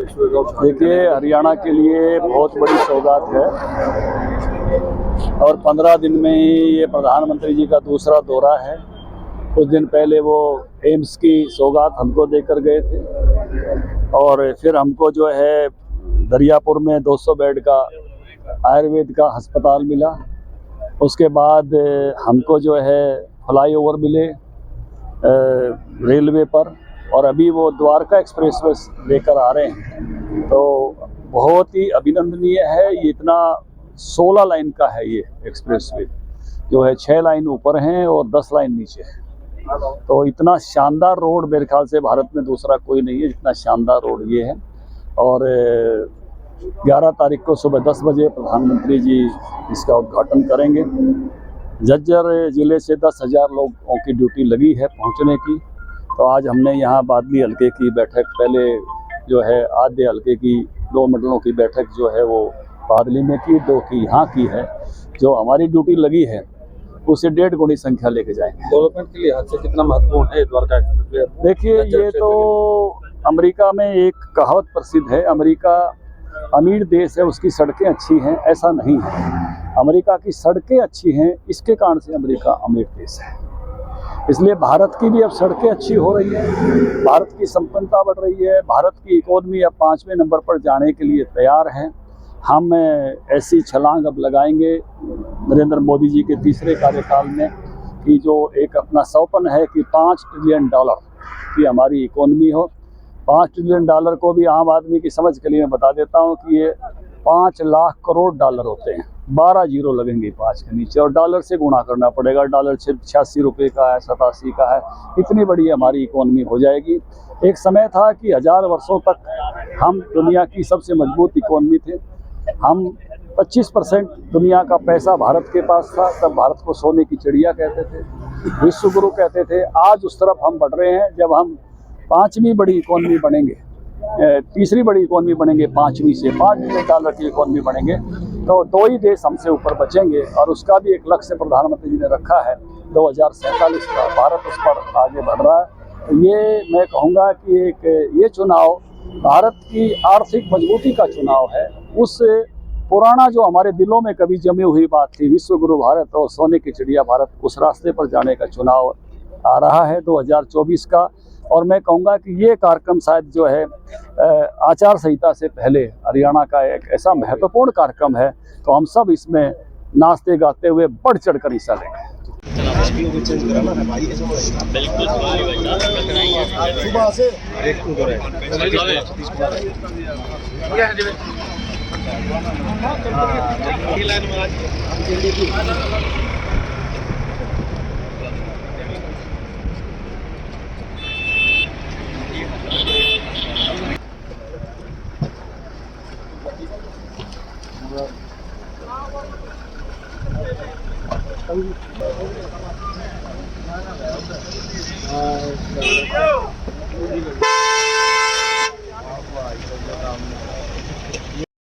देखिए, हरियाणा के लिए बहुत बड़ी सौगात है और 15 दिन में ही ये प्रधानमंत्री जी का दूसरा दौरा है। कुछ दिन पहले वो एम्स की सौगात हमको देकर गए थे और फिर हमको जो है दरियापुर में 200 बेड का आयुर्वेद का अस्पताल मिला। उसके बाद हमको जो है फ्लाईओवर मिले रेलवे पर, और अभी वो द्वारका एक्सप्रेस वे लेकर आ रहे हैं। तो बहुत ही अभिनंदनीय है। ये इतना 16 लाइन का है ये एक्सप्रेस वे, जो है 6 लाइन ऊपर हैं और 10 लाइन नीचे है। तो इतना शानदार रोड मेरे ख्याल से भारत में दूसरा कोई नहीं है जितना शानदार रोड ये है। और 11 तारीख को सुबह 10 बजे प्रधानमंत्री जी इसका उद्घाटन करेंगे। झज्जर ज़िले से 10,000 लोगों की ड्यूटी लगी है पहुंचने की। तो आज हमने यहाँ बादली हल्के की बैठक, पहले जो है आधे हल्के की 2 मंडलों की बैठक जो है वो बादली में की, 2 की यहाँ की है। जो हमारी ड्यूटी लगी है उसे 1.5 गुनी संख्या लेके जाएंगे। डेवलपमेंट के लिहाज से कितना महत्वपूर्ण है द्वारका एक्सप्रेस? देखिए, ये तो अमेरिका में एक कहावत प्रसिद्ध है, अमेरिका अमीर देश है, उसकी सड़कें अच्छी हैं, ऐसा नहीं है। अमेरिका की सड़कें अच्छी हैं, इसके कारण से अमेरिका अमीर देश है। इसलिए भारत की भी अब सड़कें अच्छी हो रही है, भारत की संपन्नता बढ़ रही है, भारत की इकोनॉमी अब 5वें नंबर पर जाने के लिए तैयार है। हम ऐसी छलांग अब लगाएंगे नरेंद्र मोदी जी के तीसरे कार्यकाल में कि जो एक अपना सपना है कि $5 ट्रिलियन की हमारी इकोनॉमी हो। $5 ट्रिलियन को भी आम आदमी की समझ के लिए मैं बता देता हूँ कि ये 5 लाख करोड़ डॉलर होते हैं। 12 जीरो लगेंगे 5 के नीचे, और डॉलर से गुणा करना पड़ेगा। डॉलर 86 रुपये का है, 87 का है। इतनी बड़ी हमारी इकोनॉमी हो जाएगी। एक समय था कि 1000 वर्षों तक हम दुनिया की सबसे मजबूत इकोनॉमी थे। हम 25% दुनिया का पैसा भारत के पास था। तब भारत को सोने की चिड़िया कहते थे, विश्व गुरु कहते थे। आज उस तरफ हम बढ़ रहे हैं। जब हम 5वीं बड़ी इकोनॉमी बनेंगे, तीसरी बड़ी इकोनॉमी बनेंगे, 5वीं से $5 ट्रिलियन की इकोनॉमी बनेंगे, तो 2 ही देश हमसे ऊपर बचेंगे। और उसका भी एक लक्ष्य प्रधानमंत्री जी ने रखा है 2047 का। भारत उस पर आगे बढ़ रहा है। ये मैं कहूँगा कि एक ये चुनाव भारत की आर्थिक मजबूती का चुनाव है। उस पुराना जो हमारे दिलों में कभी जमी हुई बात थी, विश्व गुरु भारत और सोने की चिड़िया भारत, उस रास्ते पर जाने का चुनाव आ रहा है 2024 का। और मैं कहूँगा कि ये कार्यक्रम शायद जो है आचार संहिता से पहले हरियाणा का एक ऐसा महत्वपूर्ण कार्यक्रम है। तो हम सब इसमें नाचते गाते हुए बढ़ चढ़ कर हिस्सा लेंगे। Go!